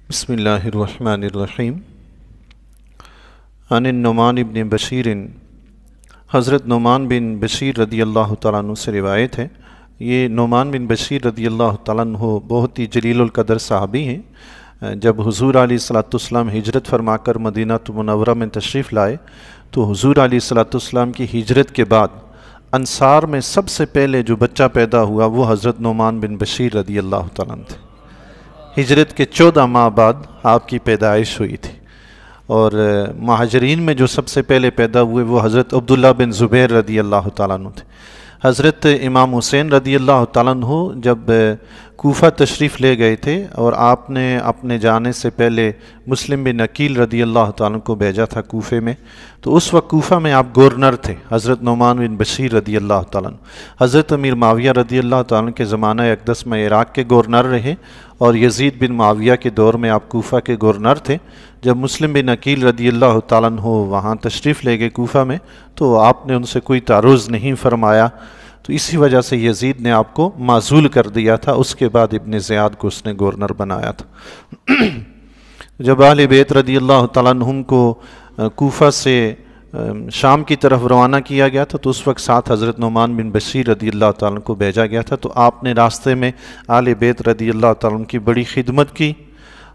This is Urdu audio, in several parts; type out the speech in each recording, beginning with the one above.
بسم اللہ الرحمن الرحیم۔ عن النعمان بن بشیر، حضرت نعمان بن بشیر رضی اللہ تعالیٰ عنہ سے روایت ہے۔ یہ نعمان بن بشیر رضی اللہ تعالیٰ عنہ بہت ہی جلیل القدر صحابی ہیں۔ جب حضور علیہ الصلوۃ والسلام ہجرت فرما کر مدینہ منورہ میں تشریف لائے تو حضور علیہ الصلوۃ والسلام کی ہجرت کے بعد انصار میں سب سے پہلے جو بچہ پیدا ہوا وہ حضرت نعمان بن بشیر رضی اللہ تعالیٰ عنہ تھے۔ ہجرت کے 14 ماہ بعد آپ کی پیدائش ہوئی تھی، اور مہاجرین میں جو سب سے پہلے پیدا ہوئے وہ حضرت عبداللہ بن زبیر رضی اللہ تعالیٰ عنہ تھے۔ حضرت امام حسین رضی اللہ تعالیٰ عنہ جب کوفہ تشریف لے گئے تھے اور آپ نے اپنے جانے سے پہلے مسلم بن عقیل رضی اللہ تعالیٰ عنہ کو بھیجا تھا کوفے میں، تو اس وقت کوفہ میں آپ گورنر تھے، حضرت نعمان بن بشیر رضی اللہ تعالیٰ عنہ۔ حضرت امیر معاویہ رضی اللہ تعالیٰ عنہ کے زمانہ اقدس میں عراق کے گورنر رہے، اور یزید بن معاویہ کے دور میں آپ کوفہ کے گورنر تھے۔ جب مسلم بن عقیل رضی اللہ تعالیٰ عنہ وہاں تشریف لے گئے کوفہ میں تو آپ نے ان سے کوئی تعرض نہیں فرمایا، تو اسی وجہ سے یزید نے آپ کو معزول کر دیا تھا۔ اس کے بعد ابن زیاد کو اس نے گورنر بنایا تھا۔ جب اہل بیت رضی اللہ تعالیٰ عنہم کو کوفہ سے شام کی طرف روانہ کیا گیا تھا تو اس وقت ساتھ حضرت نعمان بن بشیر رضی اللہ تعالیٰ عنہ کو بھیجا گیا تھا، تو آپ نے راستے میں اہل بیت رضی اللہ تعالیٰ عنہ کی بڑی خدمت کی،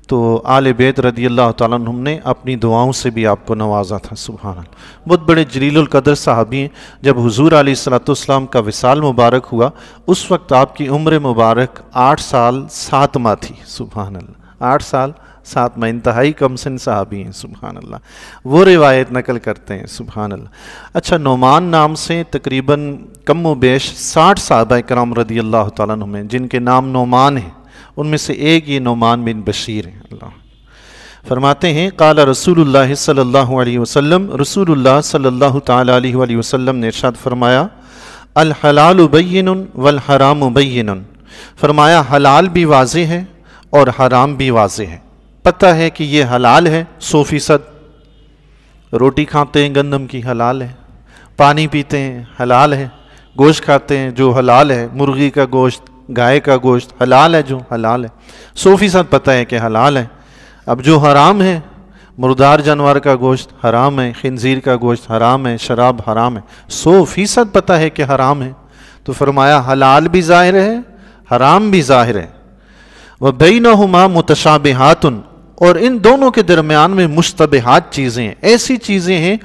تو اہل بیت رضی اللہ تعالیٰ عنہ نے اپنی دعاؤں سے بھی آپ کو نوازا تھا۔ سبحان اللہ، بہت بڑے جلیل القدر صحابی ہیں۔ جب حضور علیہ الصلوۃ والسلام کا وصال مبارک ہوا اس وقت آپ کی عمر مبارک 8 سال 7 ماہ تھی۔ سبحان اللہ، 8 سال 7 ماہ، انتہائی کم سن صحابی ہیں۔ سبحان اللہ، وہ روایت نقل کرتے ہیں۔ سبحان اللہ۔ اچھا، نعمان نام سے تقریباً کم و بیش 60 صحابہ کرام رضی اللہ تعالیٰ عنہ ہیں جن کے نام نعمان ہیں، ان میں سے ایک یہ نعمان بن بشیر ہیں۔ اللہ فرماتے ہیں قال رسول اللہ صلی اللہ علیہ وسلم، رسول اللہ صلی اللہ تعالیٰ علیہ وآلہ وسلم نے ارشاد فرمایا الحلال بین والحرام بین، فرمایا حلال بھی واضح ہے اور حرام بھی واضح ہے۔ پتہ ہے کہ یہ حلال ہے 100%، روٹی کھاتے ہیں گندم کی حلال ہے، پانی پیتے ہیں حلال ہے، گوشت کھاتے ہیں جو حلال ہے، مرغی کا گوشت، گائے کا گوشت حلال ہے جو حلال ہے، 100% پتہ ہے کہ حلال ہے۔ اب جو حرام ہے، مردار جانور کا گوشت حرام ہے، خنزیر کا گوشت حرام ہے، شراب حرام ہے، 100% پتہ ہے کہ حرام ہے۔ تو فرمایا حلال بھی ظاہر ہے، حرام بھی ظاہر ہے۔ وَبَيْنَهُمَا مُتَشَابِهَاتٌ، اور ان دونوں کے درمیان میں مشتبہات چیزیں ہیں، ایسی چیزیں ہیں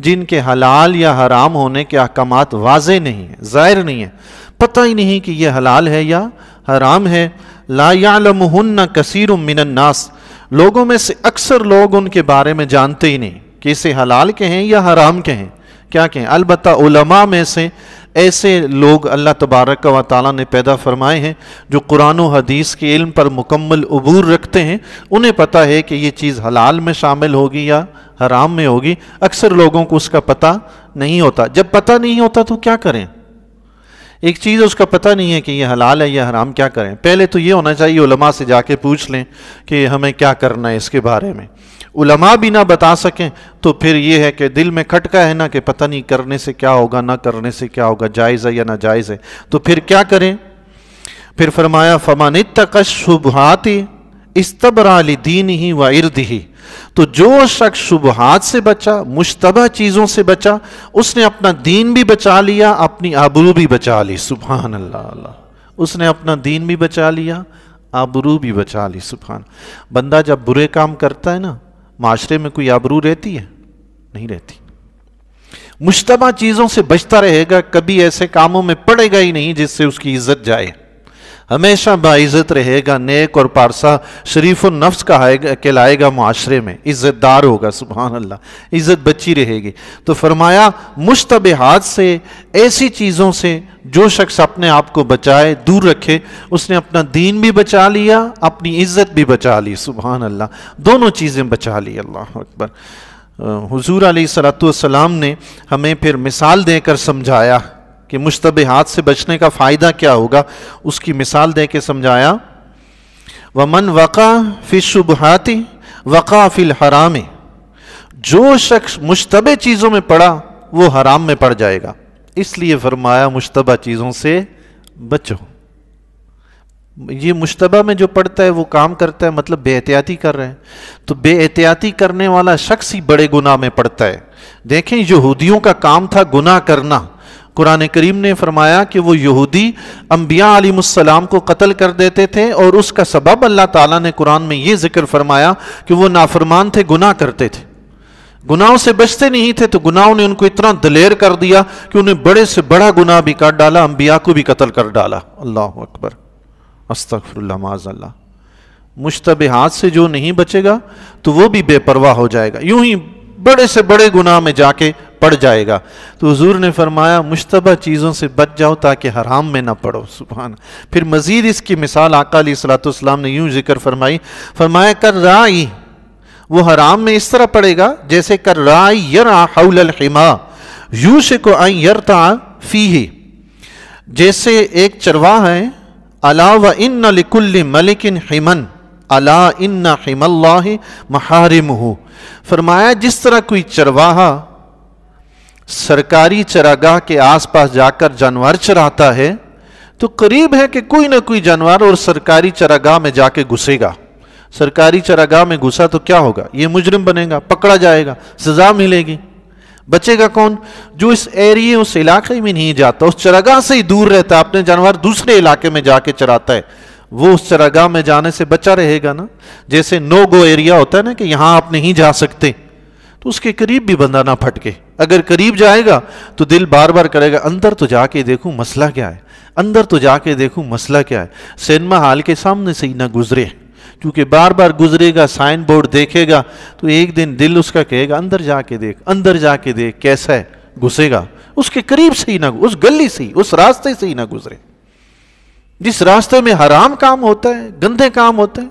جن کے حلال یا حرام ہونے کے احکامات واضح نہیں ہیں، ظاہر نہیں ہیں، پتہ ہی نہیں کہ یہ حلال ہے یا حرام ہے۔ لا يعلمهن كثير من الناس، لوگوں میں سے اکثر لوگ ان کے بارے میں جانتے ہی نہیں کہ اسے حلال کہیں یا حرام کہیں، کیا کہیں۔ البتہ علماء میں سے ایسے لوگ اللہ تبارک و تعالیٰ نے پیدا فرمائے ہیں جو قرآن و حدیث کے علم پر مکمل عبور رکھتے ہیں، انہیں پتہ ہے کہ یہ چیز حلال میں شامل ہوگی یا حرام میں ہوگی۔ اکثر لوگوں کو اس کا پتہ نہیں ہوتا۔ جب پتہ نہیں ہوتا تو کیا کریں؟ ایک چیز اس کا پتہ نہیں ہے کہ یہ حلال ہے یا حرام، کیا کریں؟ پہلے تو یہ ہونا چاہیے علماء سے جا کے پوچھ لیں کہ ہمیں کیا کرنا ہے اس کے بارے میں۔ علماء بھی نہ بتا سکیں تو پھر یہ ہے کہ دل میں کھٹکا ہے نا کہ پتہ نہیں کرنے سے کیا ہوگا، نہ کرنے سے کیا ہوگا، جائز ہے یا ناجائز ہے، تو پھر کیا کریں؟ پھر فرمایا فَمَنِ اتَّقَى الشُّبُهَاتِ اسْتَبْرَأَ لِدِينِهِ وَعِرْضِهِ، تو جو شخص شبہات سے بچا، مشتبہ چیزوں سے بچا، اس نے اپنا دین بھی بچا لیا، اپنی آبرو بھی بچا لی۔ سبحان اللہ، اللہ، اس نے اپنا دین بھی بچا لیا، آبرو بھی بچا لی۔ سبحان، بندہ جب برے کام کرتا ہے نا، معاشرے میں کوئی آبرو رہتی ہے؟ نہیں رہتی۔ مشتبہ چیزوں سے بچتا رہے گا، کبھی ایسے کاموں میں پڑے گا ہی نہیں جس سے اس کی عزت جائے، ہمیشہ باعزت رہے گا، نیک اور پارسا شریف النفس کہلائے گا، معاشرے میں عزت دار ہوگا۔ سبحان اللہ، عزت بچی رہے گی۔ تو فرمایا مشتبہات سے، ایسی چیزوں سے جو شخص اپنے آپ کو بچائے، دور رکھے، اس نے اپنا دین بھی بچا لیا، اپنی عزت بھی بچا لی۔ سبحان اللہ، دونوں چیزیں بچا لی۔ اللہ اکبر۔ حضور علیہ الصلوۃ والسلام نے ہمیں پھر مثال دے کر سمجھایا کہ مشتبہات سے بچنے کا فائدہ کیا ہوگا، اس کی مثال دے کے سمجھایا وَمَنْ وَقَعَ فِي الشُّبُهَاتِ وَقَعَ فِي الْحَرَامِ، جو شخص مشتبہ چیزوں میں پڑا وہ حرام میں پڑ جائے گا، اس لیے فرمایا مشتبہ چیزوں سے بچو۔ یہ مشتبہ میں جو پڑھتا ہے وہ کام کرتا ہے، مطلب بے احتیاطی کر رہے ہیں، تو بے احتیاطی کرنے والا شخص ہی بڑے گناہ میں پڑتا ہے۔ دیکھیں یہودیوں کا کام تھا گناہ کرنا، قرآن کریم نے فرمایا کہ وہ یہودی انبیاء علیہ السلام کو قتل کر دیتے تھے، اور اس کا سبب اللہ تعالیٰ نے قرآن میں یہ ذکر فرمایا کہ وہ نافرمان تھے، گناہ کرتے تھے، گناہوں سے بچتے نہیں تھے، تو گناہوں نے ان کو اتنا دلیر کر دیا کہ انہیں بڑے سے بڑا گناہ بھی کر ڈالا، انبیاء کو بھی قتل کر ڈالا۔ اللہ اکبر، استغفر اللہ، معاذ اللہ۔ مشتبہات سے جو نہیں بچے گا تو وہ بھی بے پرواہ ہو جائے گا، یوں ہی بڑے سے بڑے گناہ میں جا کے پڑ جائے گا۔ تو حضور نے فرمایا مشتبہ چیزوں سے بچ جاؤ تاکہ حرام میں نہ پڑو۔ سبحان۔ پھر مزید اس کی مثال آقا علیہ السلام نے یوں ذکر فرمایا کر رائی، وہ حرام میں اس طرح پڑے گا جیسے کر رائی یرعى حول الحما یوشک ان یرتع فیہ، جیسے ایک چرواہ ہے، الا وان لکل ملک حما الا ان حمی اللہ محارمہ، فرمایا جس طرح کوئی چرواہا سرکاری چراگاہ کے آس پاس جا کر جانور چراتا ہے، تو قریب ہے کہ کوئی نہ کوئی جانور اور سرکاری چراگاہ میں جا کے گھسے گا۔ سرکاری چراگاہ میں گھسا تو کیا ہوگا؟ یہ مجرم بنے گا، پکڑا جائے گا، سزا ملے گی۔ بچے گا کون؟ جو اس ایریے اس علاقے میں نہیں جاتا، اس چراگاہ سے ہی دور رہتا ہے، اپنے جانور دوسرے علاقے میں جا کے چراتا ہے، وہ اس چراگاہ میں جانے سے بچا رہے گا نا۔ جیسے نو گو ایریا ہوتا ہے نا کہ یہاں آپ نہیں جا سکتے، تو اس کے قریب بھی بندہ نہ پھٹکے۔ اگر قریب جائے گا تو دل بار بار کرے گا اندر تو جا کے دیکھوں مسئلہ کیا ہے، اندر تو جا کے دیکھوں مسئلہ کیا ہے، سینما ہال کے سامنے سے ہی نہ گزرے، کیونکہ بار بار گزرے گا، سائن بورڈ دیکھے گا تو ایک دن دل اس کا کہے گا اندر جا کے دیکھ، اندر جا کے دیکھ کیسا ہے، گھسے گا۔ اس کے قریب سے ہی نہ، اس گلی سے ہی، اس راستے سے ہی نہ گزرے۔ جس راستے میں حرام کام ہوتا ہے، گندے کام ہوتے ہیں،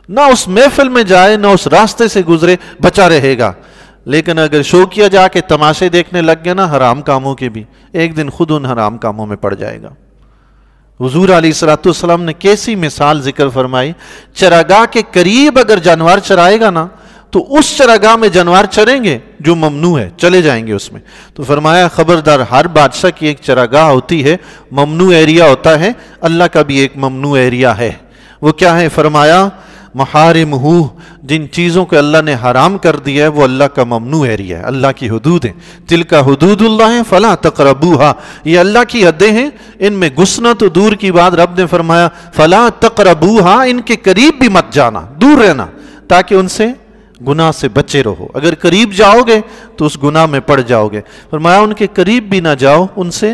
نہ اس محفل میں جائے، نہ اس راستے سے گزرے، بچا رہے گا۔ لیکن اگر شوقیہ جا کے تماشے دیکھنے لگ گیا نا حرام کاموں کے بھی، ایک دن خود ان حرام کاموں میں پڑ جائے گا۔ حضور علیہ السلام نے کیسی مثال ذکر فرمائی، چراگاہ کے قریب اگر جانور چرائے گا نا تو اس چراگاہ میں جانور چریں گے جو ممنوع ہے، چلے جائیں گے اس میں۔ تو فرمایا خبردار، ہر بادشاہ کی ایک چراگاہ ہوتی ہے، ممنوع ایریا ہوتا ہے، اللہ کا بھی ایک ممنوع ایریا ہے۔ وہ کیا ہے؟ فرمایا محارمہ، جن چیزوں کو اللہ نے حرام کر دیا ہے وہ اللہ کا ممنوع ایریا ہے، اللہ کی حدود ہیں۔ تلک حدود اللہ فلا تقربوها، یہ اللہ کی حدیں ہیں، ان میں گھسنا تو دور کی بات، رب نے فرمایا فلا تقربوها، ان کے قریب بھی مت جانا، دور رہنا، تاکہ ان سے گناہ سے بچے رہو۔ اگر قریب جاؤ گے تو اس گناہ میں پڑ جاؤ گے۔ فرمایا ان کے قریب بھی نہ جاؤ، ان سے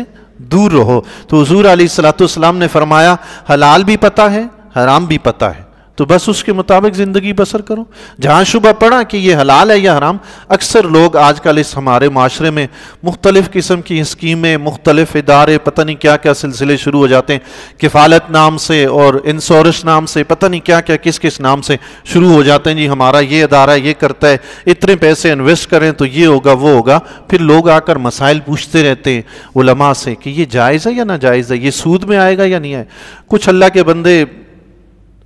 دور رہو۔ تو حضور علیہ السلام نے فرمایا حلال بھی پتہ ہے، حرام بھی پتہ ہے، تو بس اس کے مطابق زندگی بسر کرو۔ جہاں شبہ پڑا کہ یہ حلال ہے یا حرام، اکثر لوگ آج کل اس ہمارے معاشرے میں مختلف قسم کی اسکیمیں، مختلف ادارے، پتہ نہیں کیا کیا سلسلے شروع ہو جاتے ہیں، کفالت نام سے اور انشورنس نام سے، پتہ نہیں کیا کیا کس کس نام سے شروع ہو جاتے ہیں۔ جی ہمارا یہ ادارہ یہ کرتا ہے، اتنے پیسے انویسٹ کریں تو یہ ہوگا وہ ہوگا۔ پھر لوگ آ کر مسائل پوچھتے رہتے ہیں علماء سے کہ یہ جائز ہے یا ناجائز ہے، یہ سود میں آئے گا یا نہیں آئے۔ کچھ اللہ کے بندے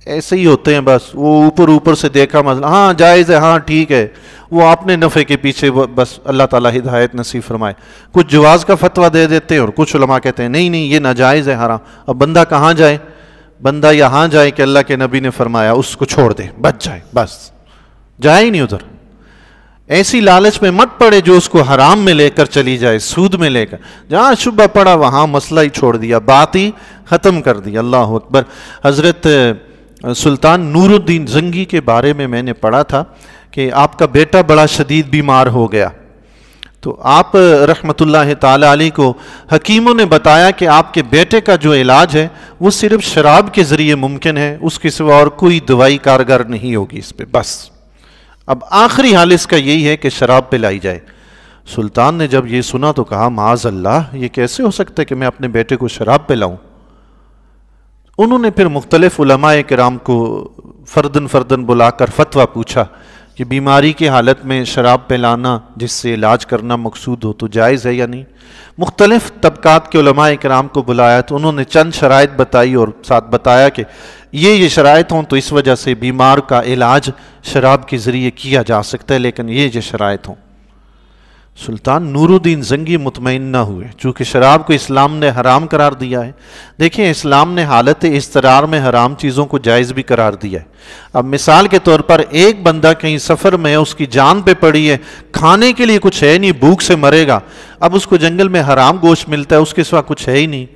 ایسے ہی ہوتے ہیں، بس وہ اوپر سے دیکھا مسئلہ، ہاں جائز ہے، ہاں ٹھیک ہے، وہ اپنے نفع کے پیچھے بس اللہ تعالیٰ ہدایت نصیب فرمائے۔ کچھ جواز کا فتویٰ دے دیتے ہیں اور کچھ علماء کہتے ہیں نہیں نہیں یہ ناجائز ہے، حرام۔ اب بندہ کہاں جائے؟ بندہ یہاں جائے کہ اللہ کے نبی نے فرمایا اس کو چھوڑ دے، بچ جائے، بس جائے ہی نہیں ادھر۔ ایسی لالچ میں مت پڑے جو اس کو حرام میں لے کر چلی جائے، سود میں لے کر۔ جہاں شبہ پڑا وہاں مسئلہ ہی چھوڑ دیا، بات ہی ختم کر دی۔ اللہ اکبر۔ حضرت سلطان نور الدین زنگی کے بارے میں نے پڑھا تھا کہ آپ کا بیٹا بڑا شدید بیمار ہو گیا، تو آپ رحمت اللہ تعالی علیہ کو حکیموں نے بتایا کہ آپ کے بیٹے کا جو علاج ہے وہ صرف شراب کے ذریعے ممکن ہے، اس کے سوا اور کوئی دوائی کارگر نہیں ہوگی اس پہ، بس اب آخری حال اس کا یہی ہے کہ شراب پلائی جائے۔ سلطان نے جب یہ سنا تو کہا معاذ اللہ، یہ کیسے ہو سکتا ہے کہ میں اپنے بیٹے کو شراب پلاؤں؟ انہوں نے پھر مختلف علماء کرام کو فردن بلا کر فتویٰ پوچھا کہ بیماری کی حالت میں شراب پلانا جس سے علاج کرنا مقصود ہو تو جائز ہے یا نہیں۔ مختلف طبقات کے علماء کرام کو بلایا تو انہوں نے چند شرائط بتائی اور ساتھ بتایا کہ یہ شرائط ہوں تو اس وجہ سے بیمار کا علاج شراب کے ذریعے کیا جا سکتا ہے، لیکن یہ شرائط ہوں۔ سلطان نور الدین زنگی مطمئن نہ ہوئے، چونکہ شراب کو اسلام نے حرام قرار دیا ہے۔ دیکھیں اسلام نے حالت اضطرار میں حرام چیزوں کو جائز بھی قرار دیا ہے۔ اب مثال کے طور پر ایک بندہ کہیں سفر میں ہے، اس کی جان پہ پڑی ہے، کھانے کے لیے کچھ ہے نہیں، بھوک سے مرے گا، اب اس کو جنگل میں حرام گوشت ملتا ہے، اس کے سوا کچھ ہے ہی نہیں،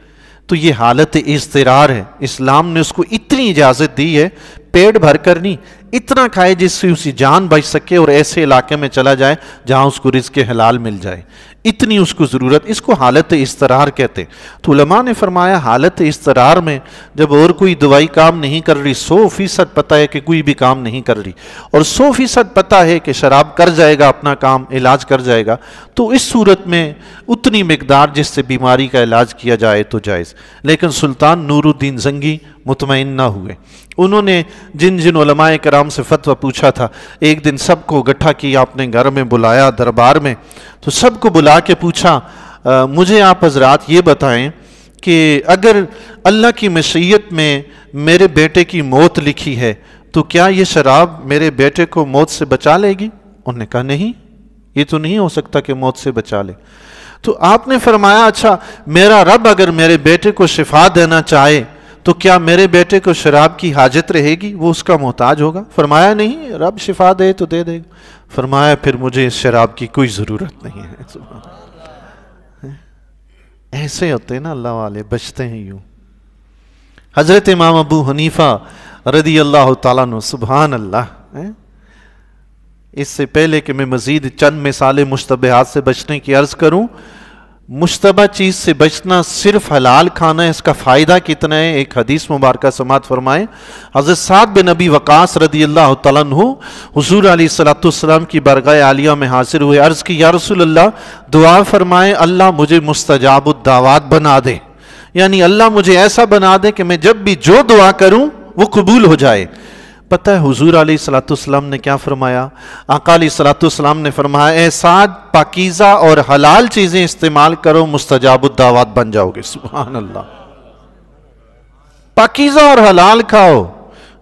تو یہ حالت اضطرار ہے۔ اسلام نے اس کو اتنی اجازت دی ہے، پیٹ بھر کر نہیں، اتنا کھائے جس سے اسی جان بچ سکے اور ایسے علاقے میں چلا جائے جہاں اس کو رزق حلال مل جائے، اتنی اس کو ضرورت، اس کو حالت اضطرار کہتے ہیں۔ تو علماء نے فرمایا حالت اضطرار میں جب اور کوئی دوائی کام نہیں کر رہی، 100% پتہ ہے کہ کوئی بھی کام نہیں کر رہی، اور 100% پتہ ہے کہ شراب کر جائے گا اپنا کام، علاج کر جائے گا، تو اس صورت میں اتنی مقدار جس سے بیماری کا علاج کیا جائے تو جائز۔ لیکن سلطان نور الدین زنگی مطمئن نہ ہوئے۔ انہوں نے جن علماء کرام سے فتویٰ پوچھا تھا، ایک دن سب کو اکٹھا کیا، اپنے گھر میں بلایا دربار میں، تو سب کو بلا کے پوچھا مجھے آپ حضرات یہ بتائیں کہ اگر اللہ کی مشیت میں میرے بیٹے کی موت لکھی ہے تو کیا یہ شراب میرے بیٹے کو موت سے بچا لے گی؟ انہوں نے کہا نہیں، یہ تو نہیں ہو سکتا کہ موت سے بچا لے۔ تو آپ نے فرمایا اچھا میرا رب اگر میرے بیٹے کو شفا دینا چاہے تو کیا میرے بیٹے کو شراب کی حاجت رہے گی، وہ اس کا محتاج ہوگا؟ فرمایا نہیں، رب شفا دے تو دے دے گا۔ فرمایا پھر مجھے اس شراب کی کوئی ضرورت نہیں ہے۔ ایسے ہوتے ہیں نا اللہ والے، بچتے ہیں یوں۔ حضرت امام ابو حنیفہ رضی اللہ تعالیٰ عنہ، سبحان اللہ۔ اس سے پہلے کہ میں مزید چند مثالیں مشتبہات سے بچنے کی عرض کروں، مشتبہ چیز سے بچنا صرف حلال کھانا ہے، اس کا فائدہ کتنا ہے؟ ایک حدیث مبارکہ سماعت فرمائیں۔ حضرت سعد بن ابی وقاص رضی اللہ تعالیٰ عنہ حضور علیہ السلام کی بارگاہ عالیہ میں حاضر ہوئے، عرض کی یا رسول اللہ دعا فرمائیں اللہ مجھے مستجاب الدعوات بنا دے، یعنی اللہ مجھے ایسا بنا دے کہ میں جب بھی جو دعا کروں وہ قبول ہو جائے۔ پتہ ہے حضور علیہ السلام نے کیا فرمایا؟ آقا علیہ السلام نے فرمایا اے سعد پاکیزہ اور حلال چیزیں استعمال کرو، مستجاب الدعوات بن جاؤ گے۔ سبحان اللہ، پاکیزہ اور حلال کھاؤ،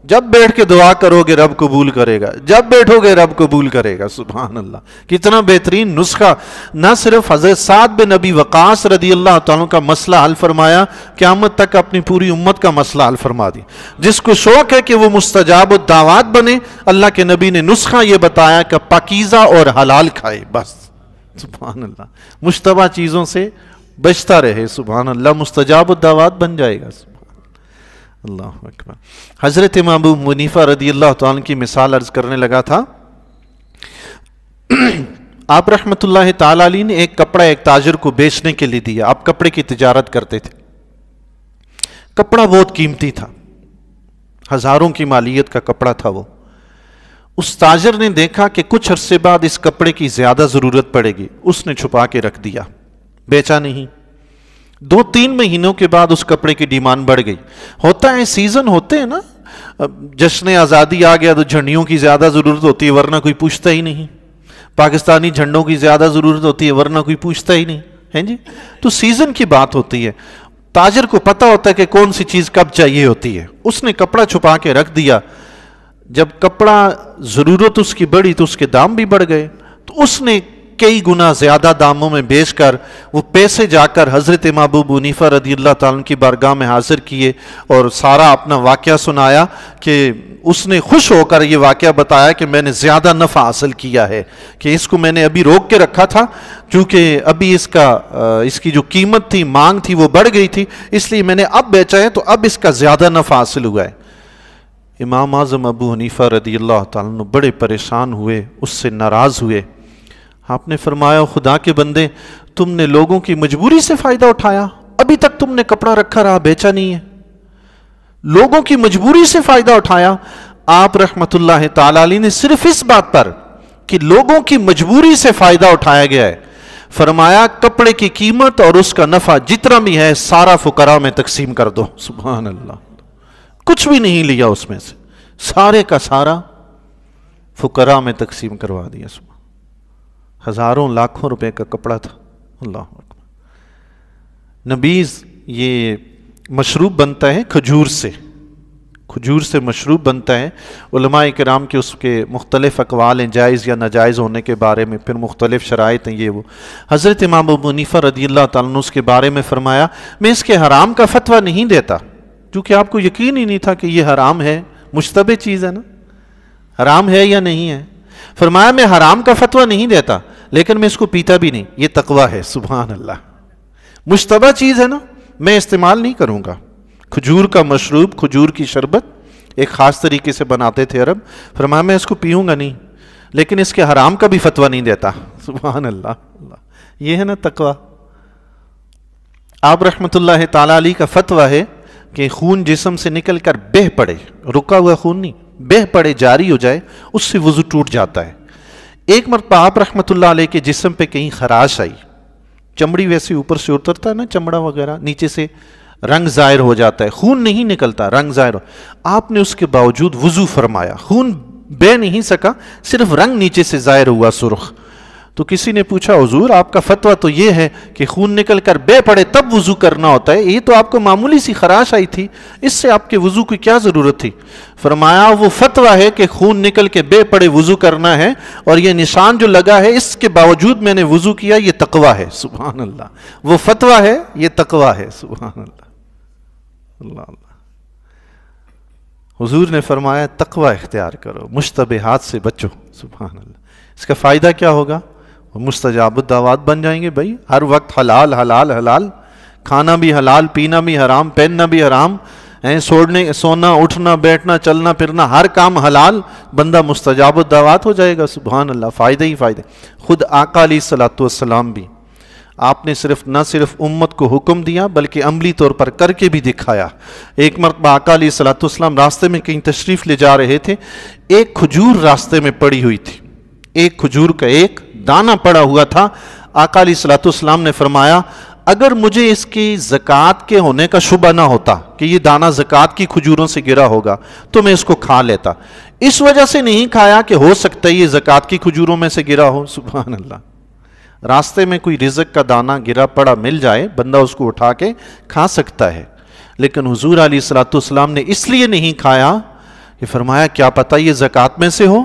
جب بیٹھ کے دعا کرو گے رب قبول کرے گا، جب بیٹھو گے رب قبول کرے گا۔ سبحان اللہ، کتنا بہترین نسخہ۔ نہ صرف حضرت سعد بن ابی وقاص رضی اللہ تعالیٰ کا مسئلہ حل فرمایا، قیامت تک اپنی پوری امت کا مسئلہ حل فرما دی۔ جس کو شوق ہے کہ وہ مستجاب الدعوات بنے، اللہ کے نبی نے نسخہ یہ بتایا کہ پاکیزہ اور حلال کھائے، بس۔ سبحان اللہ، مشتبہ چیزوں سے بچتا رہے، سبحان اللہ، مستجاب الدعوات بن جائے گا۔ اللہ اکبر۔ حضرت امام ابو حنیفہ رضی اللہ تعالیٰ کی مثال عرض کرنے لگا تھا۔ آپ رحمت اللہ تعالیٰ علیہ نے ایک کپڑا ایک تاجر کو بیچنے کے لیے دیا، آپ کپڑے کی تجارت کرتے تھے، کپڑا بہت قیمتی تھا، ہزاروں کی مالیت کا کپڑا تھا وہ۔ اس تاجر نے دیکھا کہ کچھ عرصے بعد اس کپڑے کی زیادہ ضرورت پڑے گی، اس نے چھپا کے رکھ دیا، بیچا نہیں۔ 2-3 مہینوں کے بعد اس کپڑے کی ڈیمانڈ بڑھ گئی۔ ہوتا ہے سیزن ہوتے ہیں نا، جشن آزادی آ گیا تو جھنڈیوں کی زیادہ ضرورت ہوتی ہے ورنہ کوئی پوچھتا ہی نہیں، پاکستانی جھنڈوں کی زیادہ ضرورت ہوتی ہے ورنہ کوئی پوچھتا ہی نہیں ہے جی۔ تو سیزن کی بات ہوتی ہے، تاجر کو پتہ ہوتا ہے کہ کون سی چیز کب چاہیے ہوتی ہے، اس نے کپڑا چھپا کے رکھ دیا۔ جب کپڑا ضرورت اس کی بڑھی تو اس کے دام بھی بڑھ گئے، تو اس نے کئی گنا زیادہ داموں میں بیچ کر وہ پیسے جا کر حضرت امام ابو حنیفہ رضی اللہ تعالیٰ کی بارگاہ میں حاضر کیے اور سارا اپنا واقعہ سنایا کہ اس نے خوش ہو کر یہ واقعہ بتایا کہ میں نے زیادہ نفع حاصل کیا ہے، کہ اس کو میں نے ابھی روک کے رکھا تھا کیونکہ ابھی اس کی جو قیمت تھی، مانگ تھی، وہ بڑھ گئی تھی، اس لیے میں نے اب بیچا ہے تو اب اس کا زیادہ نفع حاصل ہوا ہے۔ امام اعظم ابو حنیفہ رضی اللہ تعالیٰ بڑے پریشان ہوئے، اس سے ناراض ہوئے۔ آپ نے فرمایا خدا کے بندے، تم نے لوگوں کی مجبوری سے فائدہ اٹھایا، ابھی تک تم نے کپڑا رکھا رہا، بیچا نہیں ہے، لوگوں کی مجبوری سے فائدہ اٹھایا۔ آپ رحمت اللہ تعالی علیہ نے صرف اس بات پر کہ لوگوں کی مجبوری سے فائدہ اٹھایا گیا ہے، فرمایا کپڑے کی قیمت اور اس کا نفع جتنا بھی ہے سارا فقراء میں تقسیم کر دو۔ سبحان اللہ، کچھ بھی نہیں لیا اس میں سے، سارے کا سارا فقراء میں تقسیم کروا دیا۔ ہزاروں لاکھوں روپے کا کپڑا تھا۔ اللہ اکبر۔ نبیذ یہ مشروب بنتا ہے کھجور سے، کھجور سے مشروب بنتا ہے. علماء کرام کے اس کے مختلف اقوال ہیں جائز یا ناجائز ہونے کے بارے میں، پھر مختلف شرائط ہیں یہ وہ. حضرت امام ابو حنیفہ رضی اللہ تعالیٰ عنہ اس کے بارے میں فرمایا میں اس کے حرام کا فتویٰ نہیں دیتا، کیونکہ آپ کو یقین ہی نہیں تھا کہ یہ حرام ہے، مشتبہ چیز ہے نا، حرام ہے یا نہیں ہے. فرمایا میں حرام کا فتویٰ نہیں دیتا لیکن میں اس کو پیتا بھی نہیں، یہ تقویٰ ہے. سبحان اللہ. مشتبہ چیز ہے نا، میں استعمال نہیں کروں گا. کھجور کا مشروب، کھجور کی شربت ایک خاص طریقے سے بناتے تھے عرب. فرمایا میں اس کو پیوں گا نہیں لیکن اس کے حرام کا بھی فتویٰ نہیں دیتا. سبحان اللہ. یہ ہے نا تقویٰ. آپ رحمت اللہ تعالیٰ علیہ کا فتویٰ ہے کہ خون جسم سے نکل کر بہہ پڑے، رکا ہوا خون نہیں، بہہ پڑے جاری ہو جائے، اس سے وضو ٹوٹ جاتا ہے. ایک مرتبہ آپ رحمت اللہ علیہ کے جسم پہ کہیں خراش آئی، چمڑی ویسے اوپر سے اترتا ہے نا چمڑا وغیرہ، نیچے سے رنگ ظاہر ہو جاتا ہے، خون نہیں نکلتا، رنگ ظاہر ہو. آپ نے اس کے باوجود وضو فرمایا، خون بہہ نہیں سکا، صرف رنگ نیچے سے ظاہر ہوا سرخ. تو کسی نے پوچھا حضور آپ کا فتویٰ تو یہ ہے کہ خون نکل کر بہہ پڑے تب وضو کرنا ہوتا ہے، یہ تو آپ کو معمولی سی خراش آئی تھی، اس سے آپ کے وضو کی کیا ضرورت تھی؟ فرمایا وہ فتویٰ ہے کہ خون نکل کے بہہ پڑے وضو کرنا ہے، اور یہ نشان جو لگا ہے اس کے باوجود میں نے وضو کیا، یہ تقویٰ ہے. سبحان اللہ. وہ فتویٰ ہے، یہ تقویٰ ہے. سبحان اللہ. اللہ اللہ. حضور نے فرمایا تقویٰ اختیار کرو، مشتبہات سے بچو. سبحان اللہ. اس کا فائدہ کیا ہوگا؟ مستجاب الدعوات بن جائیں گے. بھائی ہر وقت حلال حلال حلال، کھانا بھی حلال، پینا بھی حرام، پہننا بھی حرام، سونا اٹھنا بیٹھنا چلنا پھرنا ہر کام حلال، بندہ مستجاب الدعوات ہو جائے گا. سبحان اللہ. فائدہ ہی فائدہ. خود آقا علیہ الصلوۃ والسلام بھی آپ نے نہ صرف امت کو حکم دیا بلکہ عملی طور پر کر کے بھی دکھایا. ایک مرتبہ آقا علیہ الصلوۃ والسلام راستے میں کہیں تشریف لے جا رہے تھے، ایک کھجور راستے میں پڑی ہوئی تھی، ایک کھجور کا ایک دانہ پڑا ہوا تھا. آقا علیہ الصلوۃ والسلام نے فرمایا اگر مجھے اس کی زکوٰۃ کے ہونے کا شبہ نہ ہوتا کہ یہ دانہ زکوٰۃ کی کھجوروں سے گرا ہوگا تو میں اس کو کھا لیتا. اس وجہ سے نہیں کھایا کہ ہو سکتا ہے یہ زکوٰۃ کی کھجوروں میں سے گرا ہو. سبحان اللہ. راستے میں کوئی رزق کا دانہ گرا پڑا مل جائے، بندہ اس کو اٹھا کے کھا سکتا ہے، لیکن حضور علیہ الصلوۃ والسلام نے اس لیے نہیں کھایا کہ فرمایا کیا پتہ یہ زکوٰۃ میں سے ہو،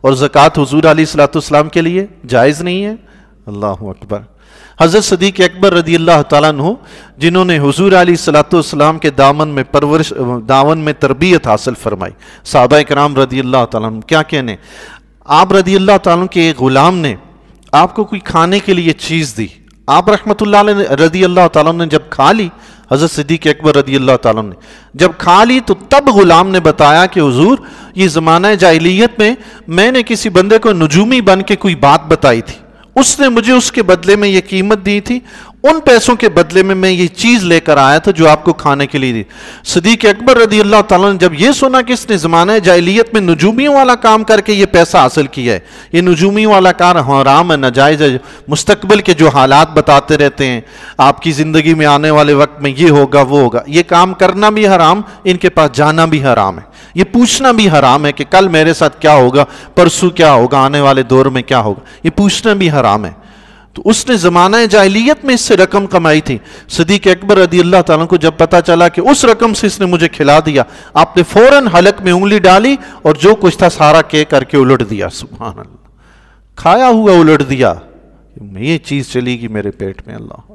اور زکوٰۃ حضور علیہ الصلوۃ والسلام کے لیے جائز نہیں ہے. اللہ اکبر. حضرت صدیق اکبر رضی اللہ تعالیٰ عنہ جنہوں نے حضور علیہ الصلوۃ والسلام کے دامن میں تربیت حاصل فرمائی، صحابہ کرام رضی اللہ تعالیٰ عنہ کیا کہنے. آپ رضی اللہ تعالیٰ عنہ کے ایک غلام نے آپ کو کوئی کھانے کے لیے چیز دی، آپ رحمت اللہ علیہ رضی اللہ تعالیٰ عنہ نے جب کھا لی، حضرت صدیق اکبر رضی اللہ تعالیٰ نے جب کھا لی تو تب غلام نے بتایا کہ حضور یہ زمانہ جاہلیت میں نے کسی بندے کو نجومی بن کے کوئی بات بتائی تھی، اس نے مجھے اس کے بدلے میں یہ قیمت دی تھی، ان پیسوں کے بدلے میں یہ چیز لے کر آیا تھا جو آپ کو کھانے کے لیے دی. صدیق اکبر رضی اللہ تعالیٰ نے جب یہ سنا کہ اس نے زمانہ جاہلیت میں نجومیوں والا کام کر کے یہ پیسہ حاصل کیا ہے، یہ نجومیوں والا کار حرام ہے، ناجائز ہے، مستقبل کے جو حالات بتاتے رہتے ہیں آپ کی زندگی میں آنے والے وقت میں یہ ہوگا وہ ہوگا، یہ کام کرنا بھی حرام، ان کے پاس جانا بھی حرام ہے، یہ پوچھنا بھی حرام ہے کہ کل میرے ساتھ کیا ہوگا، پرسوں کیا ہوگا، آنے والے دور میں کیا ہوگا، یہ پوچھنا بھی حرام ہے. تو اس نے زمانہ جاہلیت میں اس سے رقم کمائی تھی. صدیق اکبر رضی اللہ تعالیٰ کو جب پتا چلا کہ اس رقم سے اس نے مجھے کھلا دیا، آپ نے فوراً حلق میں انگلی ڈالی اور جو کچھ تھا سارا کر کے الٹ دیا. سبحان اللہ. کھایا ہوا الٹ دیا، یہ چیز چلی گی میرے پیٹ میں. اللہ.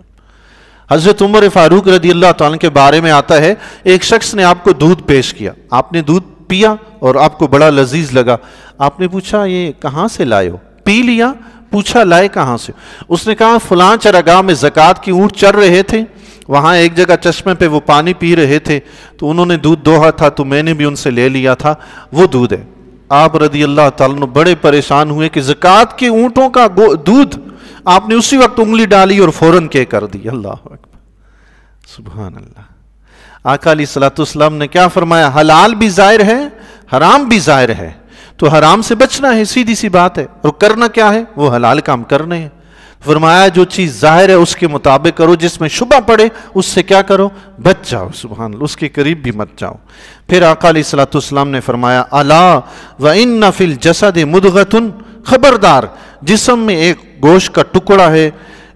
حضرت عمر فاروق رضی اللہ تعالیٰ کے بارے میں آتا ہے ایک شخص نے آپ کو دودھ پیش کیا، آپ نے دودھ پیا اور آپ کو بڑا لذیذ لگا، آپ نے پوچھا یہ کہاں سے لائے ہو؟ پی لیا. پوچھا لائے کہاں سے؟ اس نے کہا فلاں چراگاہ میں زکوٰۃ کی اونٹ چر رہے تھے، وہاں ایک جگہ چشمے پہ وہ پانی پی رہے تھے تو انہوں نے دودھ دوہا تھا تو میں نے بھی ان سے لے لیا تھا، وہ دودھ ہے. آپ رضی اللہ تعالیٰ عنہ بڑے پریشان ہوئے کہ زکوٰۃ کے اونٹوں کا دودھ، آپ نے اسی وقت انگلی ڈالی اور فوراً کر دی. اللہ اکبر. سبحان اللہ. آقا علیہ الصلوۃ والسلام نے کیا فرمایا؟ حلال بھی ظاہر ہے، حرام بھی ظاہر ہے، تو حرام سے بچنا ہے، سیدھی سی بات ہے، اور کرنا کیا ہے؟ وہ حلال کام کرنے ہیں. فرمایا جو چیز ظاہر ہے اس کے مطابق کرو، جس میں شبہ پڑے اس سے کیا کرو؟ بچ جاؤ. سبحان اللہ. اس کے قریب بھی مت جاؤ. پھر آقا علیہ الصلوۃ والسلام نے فرمایا الا وان فی الجسد مضغۃ، خبردار جسم میں ایک گوشت کا ٹکڑا ہے،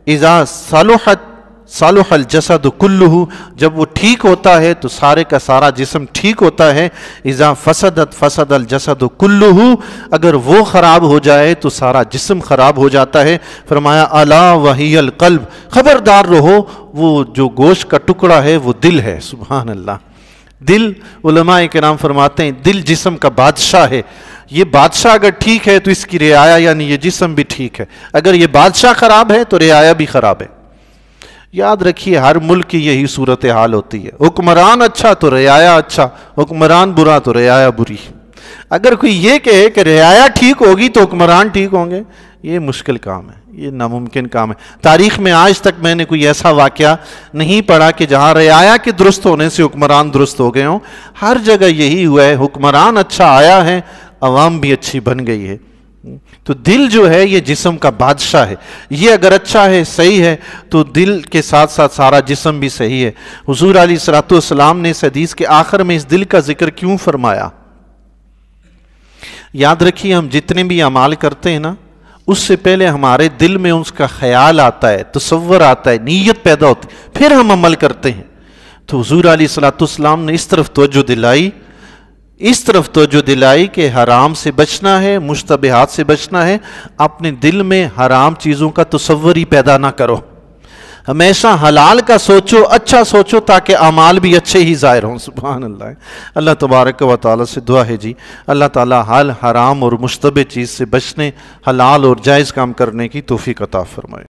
اذا صلحت صالح الجسد کلہ، جب وہ ٹھیک ہوتا ہے تو سارے کا سارا جسم ٹھیک ہوتا ہے، اذا فسدت فسد الجسد کلہ، اگر وہ خراب ہو جائے تو سارا جسم خراب ہو جاتا ہے۔ فرمایا الا وہی القلب، خبردار رہو وہ جو گوشت کا ٹکڑا ہے وہ دل ہے۔ سبحان اللہ۔ دل، علماء کرام فرماتے ہیں دل جسم کا بادشاہ ہے، یہ بادشاہ اگر ٹھیک ہے تو اس کی رعایا یعنی یہ جسم بھی ٹھیک ہے، اگر یہ بادشاہ خراب ہے تو رعایا بھی خراب ہے۔ یاد رکھیے ہر ملک کی یہی صورتحال ہوتی ہے، حکمران اچھا تو رعایا اچھا، حکمران برا تو رعایا بری۔ اگر کوئی یہ کہے کہ رعایا ٹھیک ہوگی تو حکمران ٹھیک ہوں گے، یہ مشکل کام ہے، یہ ناممکن کام ہے۔ تاریخ میں آج تک میں نے کوئی ایسا واقعہ نہیں پڑھا کہ جہاں رعایا کے درست ہونے سے حکمران درست ہو گئے ہوں، ہر جگہ یہی ہوا ہے، حکمران اچھا آیا ہے، عوام بھی اچھی بن گئی ہے۔ تو دل جو ہے یہ جسم کا بادشاہ ہے، یہ اگر اچھا ہے، صحیح ہے، تو دل کے ساتھ ساتھ سارا جسم بھی صحیح ہے۔ حضور علیہ الصلوۃ والسلام نے اس حدیث کے آخر میں اس دل کا ذکر کیوں فرمایا؟ یاد رکھیے ہم جتنے بھی اعمال کرتے ہیں نا، اس سے پہلے ہمارے دل میں اس کا خیال آتا ہے، تصور آتا ہے، نیت پیدا ہوتی ہے، پھر ہم عمل کرتے ہیں۔ تو حضور علیہ الصلوۃ والسلام نے اس طرف توجہ دلائی کہ حرام سے بچنا ہے، مشتبہات سے بچنا ہے، اپنے دل میں حرام چیزوں کا تصور ہی پیدا نہ کرو، ہمیشہ حلال کا سوچو، اچھا سوچو، تاکہ اعمال بھی اچھے ہی ظاہر ہوں۔ سبحان اللہ۔ اللہ تبارک و تعالیٰ سے دعا ہے جی اللہ تعالیٰ حرام اور مشتبہ چیز سے بچنے، حلال اور جائز کام کرنے کی توفیق عطا فرمائے۔